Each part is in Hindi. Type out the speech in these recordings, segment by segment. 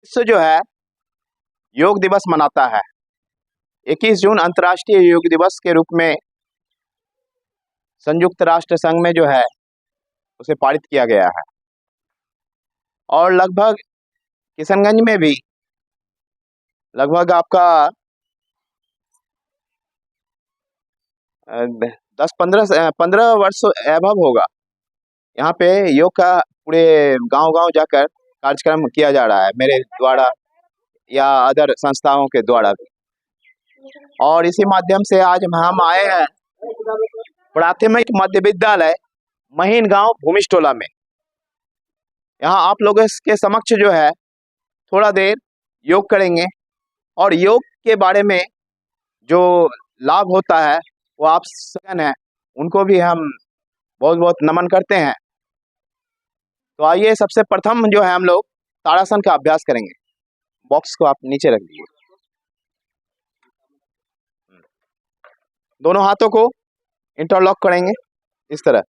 विश्व जो है योग दिवस मनाता है। 21 जून अंतर्राष्ट्रीय योग दिवस के रूप में संयुक्त राष्ट्र संघ में जो है उसे पारित किया गया है। और लगभग किशनगंज में भी लगभग आपका 10-15 वर्ष एभव होगा। यहाँ पे योग का पूरे गांव-गांव जाकर कार्यक्रम किया जा रहा है, मेरे द्वारा या अदर संस्थाओं के द्वारा भी। और इसी माध्यम से आज हम आए हैं प्राथमिक मध्य विद्यालय महीन गांव भूमिष्ठ टोला में। यहाँ आप लोगों के समक्ष जो है थोड़ा देर योग करेंगे और योग के बारे में जो लाभ होता है वो आप सजन हैं उनको भी हम बहुत बहुत नमन करते हैं। तो आइए सबसे प्रथम जो है हम लोग ताड़ासन का अभ्यास करेंगे। बॉक्स को आप नीचे रख दीजिए। दोनों हाथों को इंटरलॉक करेंगे, इस तरह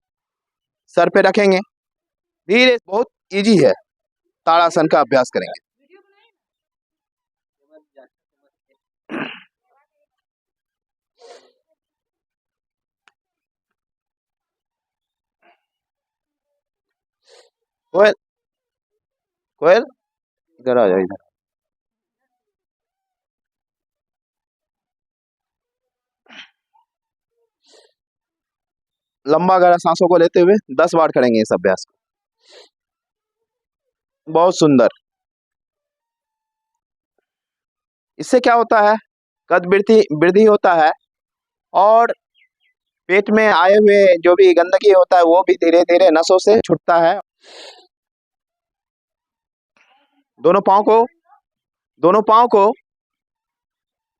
सर पे रखेंगे। धीरे, बहुत इजी है, ताड़ासन का अभ्यास करेंगे। कोयल कोयल इधर आ जाओ, इधर। लंबा गहरा सांसों को लेते हुए 10 बार करेंगे इस अभ्यास को। बहुत सुंदर। इससे क्या होता है, कद वृद्धि वृद्धि होता है और पेट में आए हुए जो भी गंदगी होता है वो भी धीरे धीरे नसों से छूटता है। दोनों पाँव को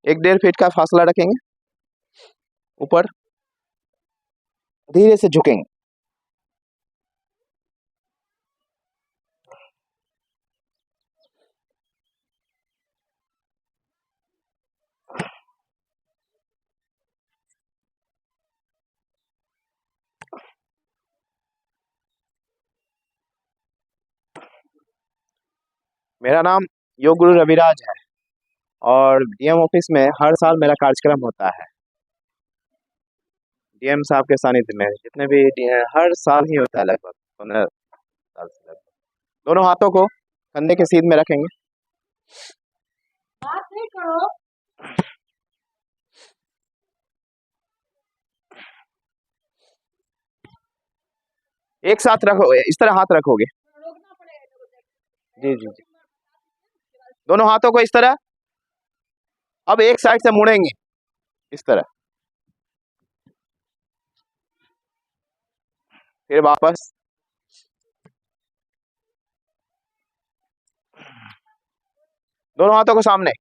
1-1.5 फीट का फासला रखेंगे। ऊपर धीरे से झुकेंगे। मेरा नाम योग गुरु रविराज है और डीएम ऑफिस में हर साल मेरा कार्यक्रम होता है। डीएम साहब के सानिध्य में जितने भी हर साल ही होता है, लगभग 15 साल से लगभग। दोनों हाथों को कंधे के सीध में रखेंगे। बात नहीं करो। एक साथ रखोगे, इस तरह हाथ रखोगे। जी जी जी। दोनों हाथों को इस तरह, अब एक साइड से मुड़ेंगे इस तरह, फिर वापस। दोनों हाथों को सामने।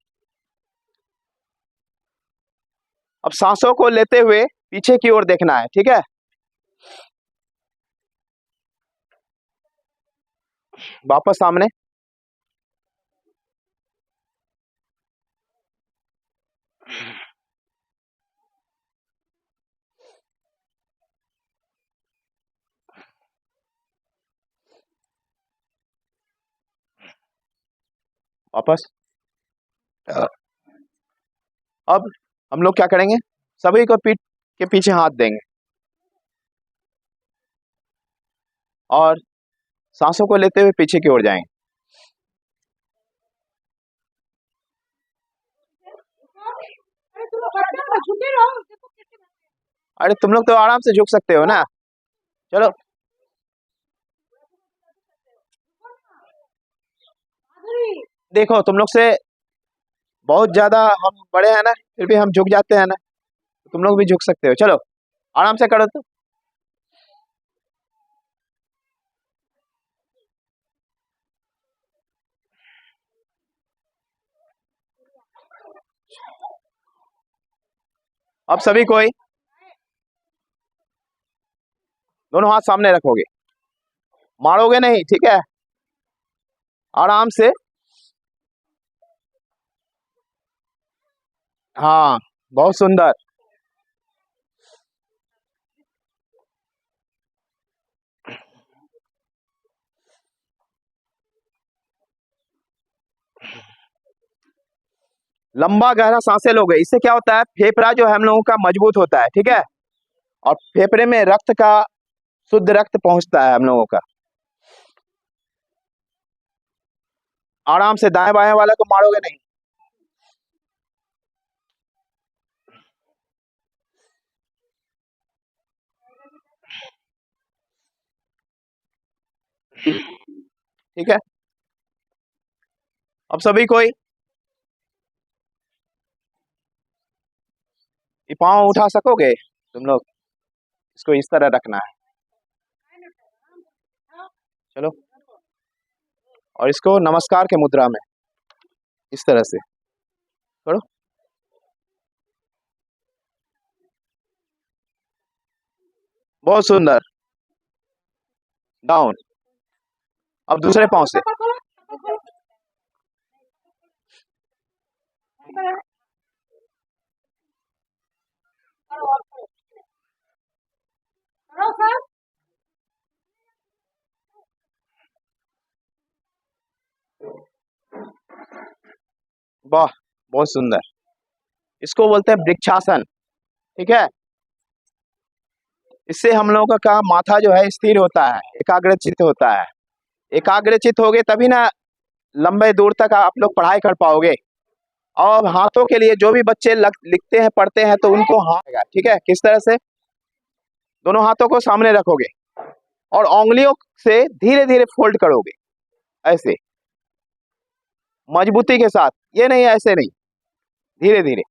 अब सांसों को लेते हुए पीछे की ओर देखना है, ठीक है। वापस सामने। वापस। अब हम लोग क्या करेंगे, सभी को पीठ के पीछे हाथ देंगे और सांसों को लेते हुए पीछे की ओर जाएंगे। अरे तुम लोग तो आराम से झुक सकते हो ना, चलो। देखो तुम लोग से बहुत ज्यादा हम बड़े हैं ना, फिर भी हम झुक जाते हैं ना, तुम लोग भी झुक सकते हो। चलो आराम से करो तो। अब सभी कोई दोनों हाथ सामने रखोगे, मारोगे नहीं, ठीक है। आराम से। हाँ, बहुत सुंदर। लंबा गहरा सांसें लोगे, इससे क्या होता है, फेफड़ा जो है हम लोगों का मजबूत होता है, ठीक है। और फेफड़े में रक्त का, शुद्ध रक्त पहुंचता है हम लोगों का। आराम से दाएं बाएं वाला को मारोगे नहीं। ठीक है, अब सभी कोई ये पाँव उठा सकोगे तुम लोग, इसको इस तरह रखना है, चलो। और इसको नमस्कार के मुद्रा में इस तरह से करो। बहुत सुंदर। डाउन। अब दूसरे पाँव से। वाह, बहुत सुंदर। इसको बोलते हैं वृक्षासन, ठीक है। इससे हम लोगों का माथा जो है स्थिर होता है, एकाग्रचित्त होता है। एकाग्रचित्त होगे तभी ना लंबे दूर तक आप लोग पढ़ाई कर पाओगे। और हाथों के लिए जो भी बच्चे लिखते हैं पढ़ते हैं तो उनको हाथ, ठीक है, किस तरह से दोनों हाथों को सामने रखोगे और उंगलियों से धीरे धीरे फोल्ड करोगे, ऐसे मजबूती के साथ, ये नहीं ऐसे नहीं, धीरे धीरे।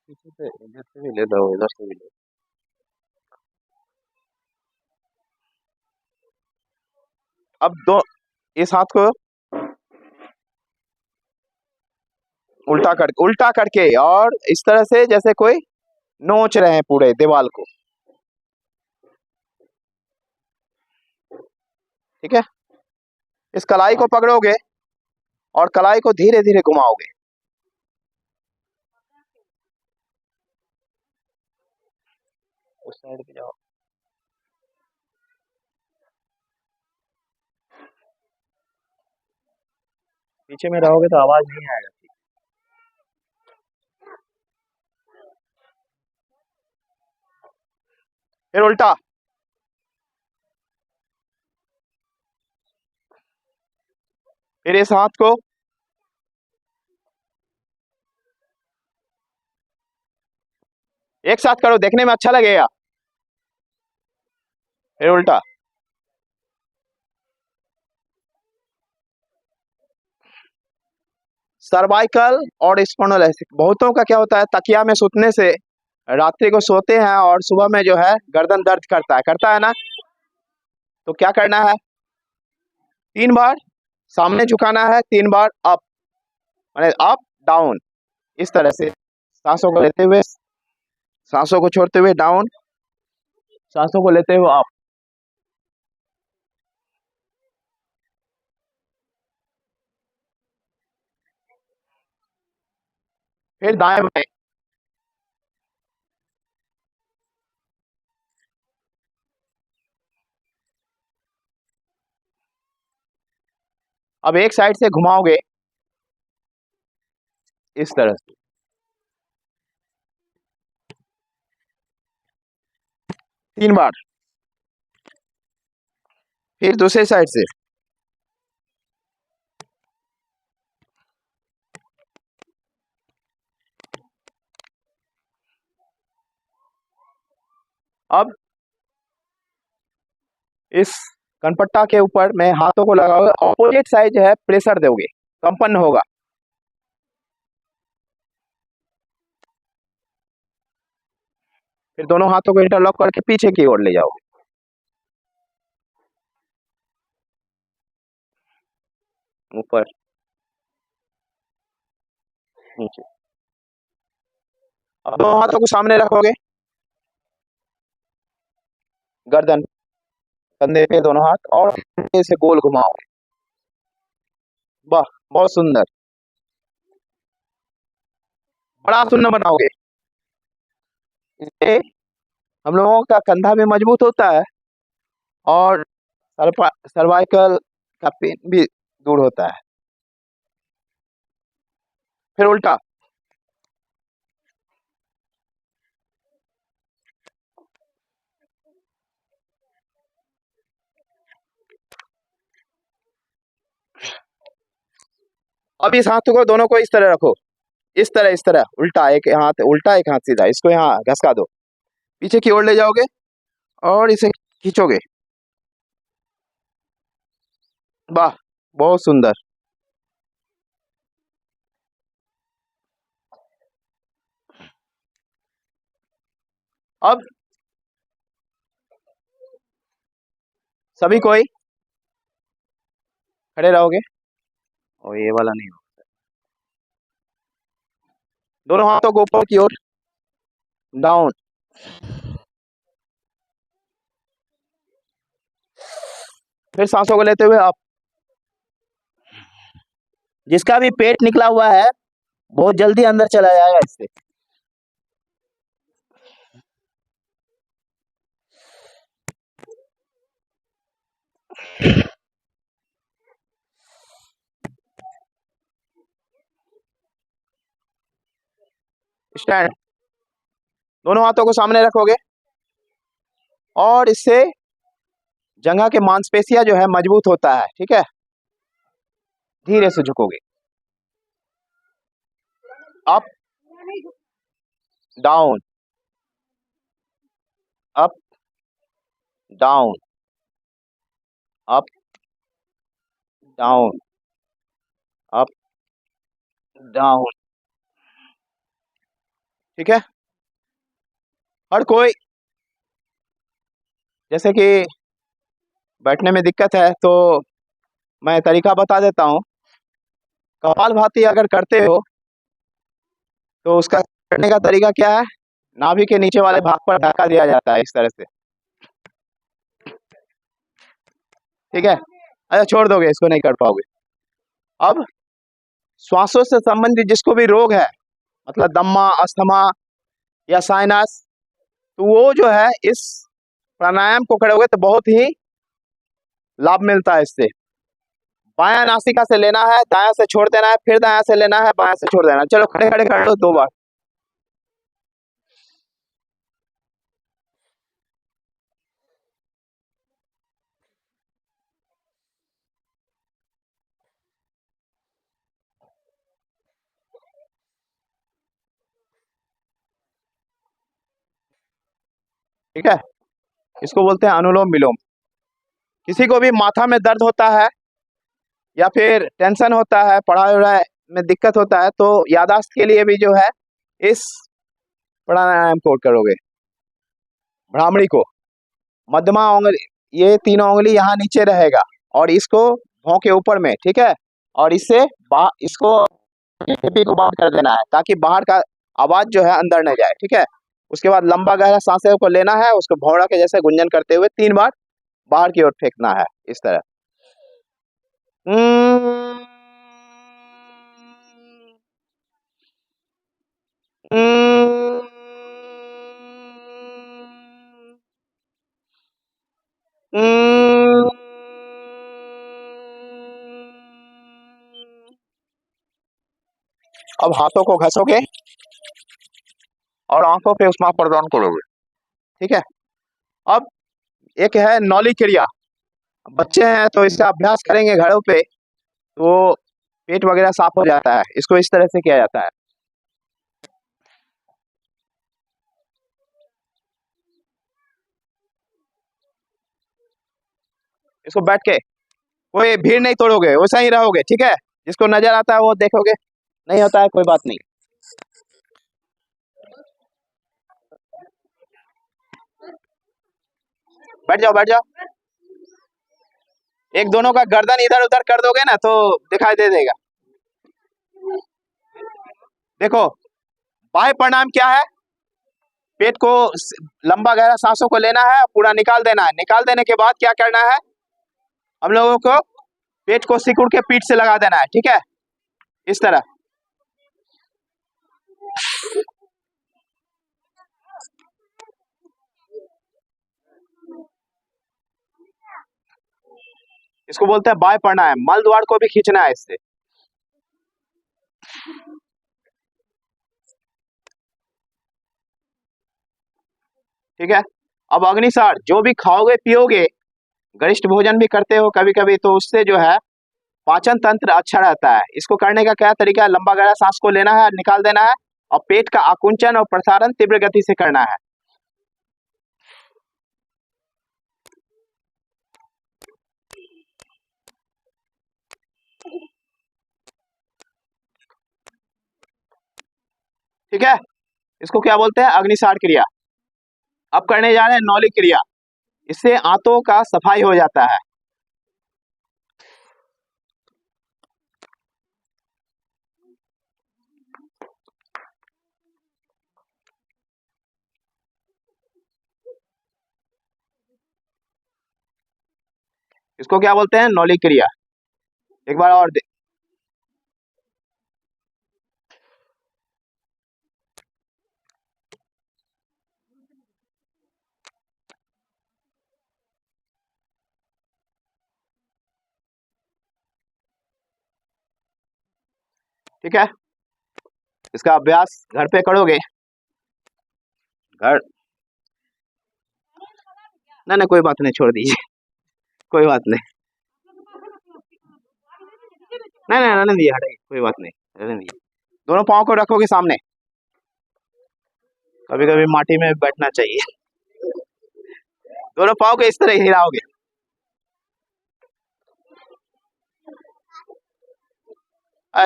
पीछे से इधर से भी ले लो, इधर से भी ले। अब दो, इस हाथ को उल्टा करके और इस तरह से जैसे कोई नोच रहे हैं पूरे दीवार को, ठीक है। इस कलाई को पकड़ोगे और कलाई को धीरे धीरे घुमाओगे। उस साइड पे जाओ। पीछे में रहोगे तो आवाज नहीं आएगा। फिर उल्टा। फिर इस हाथ को एक साथ करो, देखने में अच्छा लगेगा। फिर उल्टा। सर्वाइकल और स्पोंडिलोलिसिस, बहुतों का क्या होता है, तकिया में सुतने से रात्रि को सोते हैं और सुबह में जो है गर्दन दर्द करता है ना। तो क्या करना है, 3 बार सामने झुकाना है, 3 बार अप, माने अप डाउन, इस तरह से सांसों को लेते हुए, सांसों को छोड़ते हुए डाउन, सांसों को लेते हुए अप। फिर दाएं बाएं। अब एक साइड से घुमाओगे इस तरह से 3 बार। फिर दूसरे साइड से। अब इस कनपट्टा के ऊपर में हाथों को लगाओगे, ऑपोजिट साइड जो है प्रेशर दोगे, कंपन होगा। फिर दोनों हाथों को इंटरलॉक करके पीछे की ओर ले जाओगे, ऊपर नीचे। अब दोनों हाथों को सामने रखोगे, गर्दन, कंधे पे दोनों हाथ, और ऐसे गोल घुमाओगे। वाह, बहुत सुंदर। बड़ा सुन्न बनाओगे। इससे हम लोगों का कंधा भी मजबूत होता है और सर्वाइकल का पेन भी दूर होता है। फिर उल्टा। अब इस हाथ को दोनों को इस तरह रखो, इस तरह उल्टा, एक हाथ उल्टा एक हाथ सीधा, इसको यहाँ घसका दो, पीछे की ओर ले जाओगे और इसे खींचोगे। वाह, बहुत सुंदर। अब सभी कोई खड़े रहोगे और ये वाला नहीं हो, दोनों हाथों को ऊपर की ओर, डाउन। फिर सांसों को लेते हुए अप। जिसका भी पेट निकला हुआ है बहुत जल्दी अंदर चला जाएगा इससे। स्टैंड। दोनों हाथों को सामने रखोगे और इससे जंघा के मांसपेशियां जो है मजबूत होता है, ठीक है। धीरे से झुकोगे, up down, up down, up down, up down, ठीक है। हर कोई, जैसे कि बैठने में दिक्कत है तो मैं तरीका बता देता हूँ। कपालभाति अगर करते हो तो उसका करने का तरीका क्या है, नाभि के नीचे वाले भाग पर धक्का दिया जाता है इस तरह से, ठीक है। अच्छा, छोड़ दोगे, इसको नहीं कर पाओगे। अब श्वासों से संबंधित जिसको भी रोग है, मतलब दम्मा, अस्थमा या साइनस, तो वो जो है इस प्राणायाम को करोगे तो बहुत ही लाभ मिलता है इससे। बायां नासिका से लेना है, दायां से छोड़ देना है, फिर दायां से लेना है, बायां से छोड़ देना है। चलो खड़े खड़े कर लो 2 बार। ठीक है, इसको बोलते हैं अनुलोम विलोम। किसी को भी माथा में दर्द होता है या फिर टेंशन होता है, पढ़ाई वढ़ाई में दिक्कत होता है, तो यादाश्त के लिए भी जो है इस प्राणायाम को करोगे। भ्रामरी को, मध्यमा उंगली, ये तीनों उंगली यहाँ नीचे रहेगा और इसको भौं के ऊपर में, ठीक है। और इससे इसको हिप्पी को बाहर कर देना है ताकि बाहर का आवाज जो है अंदर न जाए, ठीक है। उसके बाद लंबा गहरा सांसें को लेना है, उसको भौंरा के जैसे गुंजन करते हुए 3 बार बाहर की ओर फेंकना है, इस तरह। अब हाथों को घसोगे और आंखों पे उष्मा प्रदान करोगे, ठीक है। अब एक है नौली क्रिया। बच्चे हैं तो इसका अभ्यास करेंगे घरों पे तो पेट वगैरह साफ हो जाता है। इसको इस तरह से किया जाता है। इसको बैठ के, कोई भीड़ नहीं तोड़ोगे, वैसा ही रहोगे, ठीक है। जिसको नजर आता है वो देखोगे, नहीं होता है कोई बात नहीं। बैठ जाओ, बैठ जाओ। एक दोनों का गर्दन इधर उधर कर दोगे ना तो दिखाई दे देगा। देखो, बाह्य प्राणायाम क्या है, पेट को लंबा गहरा सांसों को लेना है, पूरा निकाल देना है। निकाल देने के बाद क्या करना है, हम लोगों को पेट को सिकुड़ के पीठ से लगा देना है, ठीक है, इस तरह। इसको बोलते हैं बाय पढ़ना है, मल द्वार को भी खींचना है इससे। ठीक है। अब अग्निसार, जो भी खाओगे पियोगे, गरिष्ठ भोजन भी करते हो कभी कभी, तो उससे जो है पाचन तंत्र अच्छा रहता है। इसको करने का क्या तरीका है? लंबा गहरा सांस को लेना है, निकाल देना है, और पेट का आकुंचन और प्रसारण तीव्र गति से करना है। ठीक है। इसको क्या बोलते हैं? अग्निसार क्रिया। अब करने जा रहे हैं नौलिक क्रिया। इससे आंतों का सफाई हो जाता है। इसको क्या बोलते हैं? नौलिक क्रिया। एक बार और ठीक है। इसका अभ्यास घर पे करोगे। घर ना कोई बात नहीं, छोड़ दीजिए, कोई बात नहीं। नहीं नहीं रहने दीजिए, हटाइए, कोई बात नहीं, रहने दीजिए। दोनों पाँव को रखोगे सामने। कभी कभी माटी में बैठना चाहिए। दोनों पाँव को इस तरह हिलाओगे।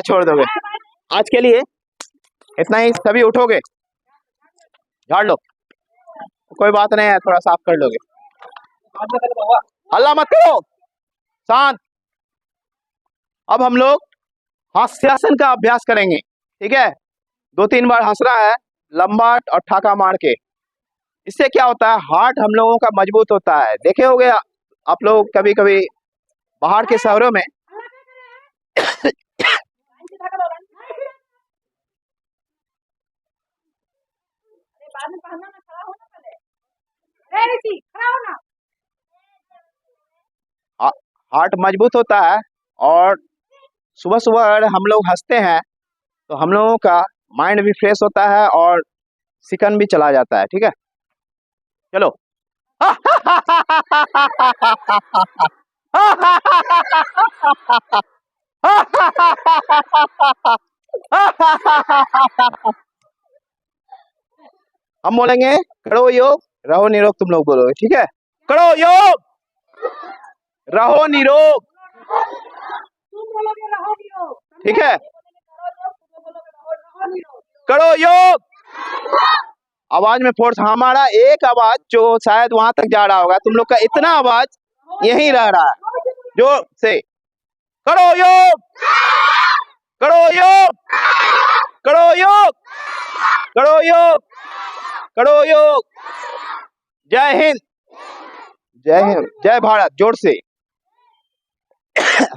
छोड़ दोगे। आज के लिए इतना ही। सभी उठोगे, झाड़ लो, कोई बात नहीं है, थोड़ा साफ कर लोगे। हल्ला मत करो, शांत। अब हम लोग हास्यासन का अभ्यास करेंगे। ठीक है। 2-3 बार हंसना है, लंबा और ठाका मार के। इससे क्या होता है? हार्ट हम लोगों का मजबूत होता है। देखे होगे आप लोग कभी कभी बाहर के शहरों में हार्ट मजबूत होता है, और सुबह सुबह अगर हम लोग हंसते हैं तो हम लोगों का माइंड भी फ्रेश होता है और सिकन भी चला जाता है। ठीक है, चलो। हम बोलेंगे करो योग रहो निरोग, तुम लोग बोलोगे। ठीक है, करो योग रहो निरोग। ठीक है, करो योग। आवाज में फोर्स, हमारा एक आवाज जो शायद वहां तक जा रहा होगा, तुम लोग का इतना आवाज यहीं रह रहा है। जोर से करो योग, करो योग, करो योग, करो योग, करो योग। जय हिंद, जय हिंद, जय भारत। जोर से।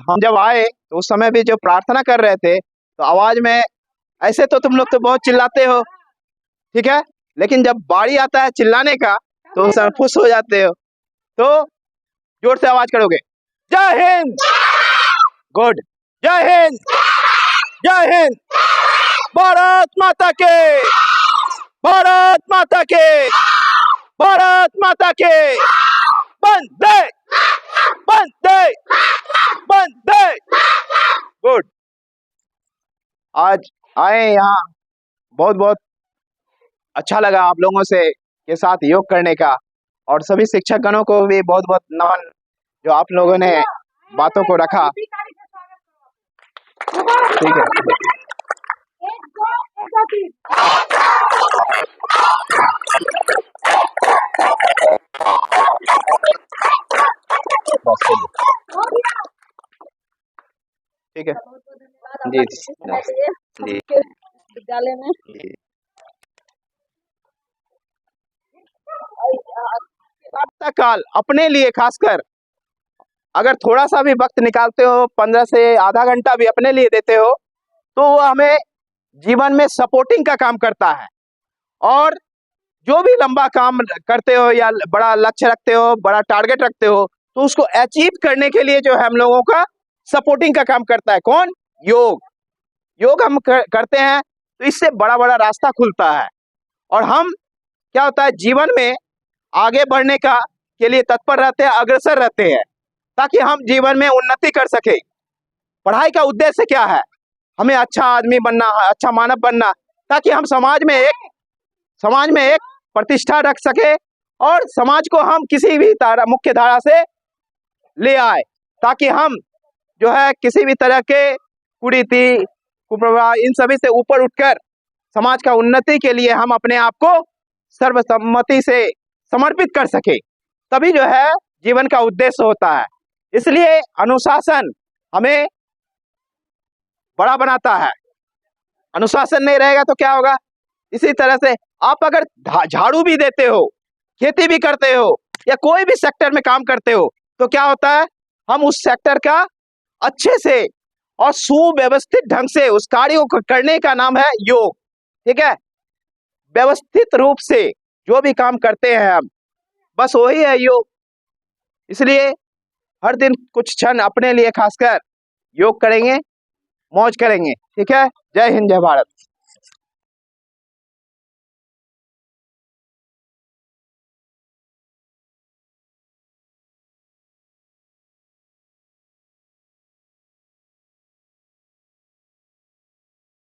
हम जब आए तो उस समय भी जो प्रार्थना कर रहे थे, तो आवाज में ऐसे तो तुम लोग तो बहुत चिल्लाते हो, ठीक है, लेकिन जब बारी आता है चिल्लाने का तो उस समय खुश हो जाते हो। तो जोर से आवाज करोगे। जय हिंद, गुड, जय हिंद, जय हिंद, भारत माता के, भारत माता के, भारत माता के, वंदे, वंदे, वंदे। गुड। आज आए यहाँ, बहुत बहुत अच्छा लगा आप लोगों से के साथ योग करने का, और सभी शिक्षकगणों को भी बहुत बहुत नमन, जो आप लोगों ने बातों को रखा। ठीक है, ठीक है जी जी विद्यालय में जी। काल अपने लिए खासकर अगर थोड़ा सा भी वक्त निकालते हो, 15 से आधा घंटा भी अपने लिए देते हो, तो वो हमें जीवन में सपोर्टिंग का काम करता है। और जो भी लंबा काम करते हो या बड़ा लक्ष्य रखते हो, बड़ा टारगेट रखते हो, तो उसको अचीव करने के लिए जो है हम लोगों का सपोर्टिंग का काम करता है। कौन? योग। योग हम करते हैं तो इससे बड़ा बड़ा रास्ता खुलता है और हम क्या होता है जीवन में आगे बढ़ने का के लिए तत्पर रहते हैं, अग्रसर रहते हैं, ताकि हम जीवन में उन्नति कर सके। पढ़ाई का उद्देश्य क्या है? हमें अच्छा आदमी बनना है, अच्छा मानव बनना, ताकि हम समाज में एक प्रतिष्ठा रख सके और समाज को हम किसी भी मुख्य धारा से ले आए, ताकि हम जो है किसी भी तरह के कुरीति, कुप्रभाव, इन सभी से ऊपर उठकर समाज का उन्नति के लिए हम अपने आप को सर्वसम्मति से समर्पित कर सके। तभी जो है जीवन का उद्देश्य होता है। इसलिए अनुशासन हमें बड़ा बनाता है। अनुशासन नहीं रहेगा तो क्या होगा? इसी तरह से आप अगर झाड़ू भी देते हो, खेती भी करते हो या कोई भी सेक्टर में काम करते हो, तो क्या होता है? हम उस सेक्टर का अच्छे से और सुव्यवस्थित ढंग से उस कार्यों को करने का नाम है योग। ठीक है? व्यवस्थित रूप से जो भी काम करते हैं हम, बस वही है योग। इसलिए हर दिन कुछ क्षण अपने लिए खासकर योग करेंगे, मौज करेंगे। ठीक है? जय हिंद, जय भारत।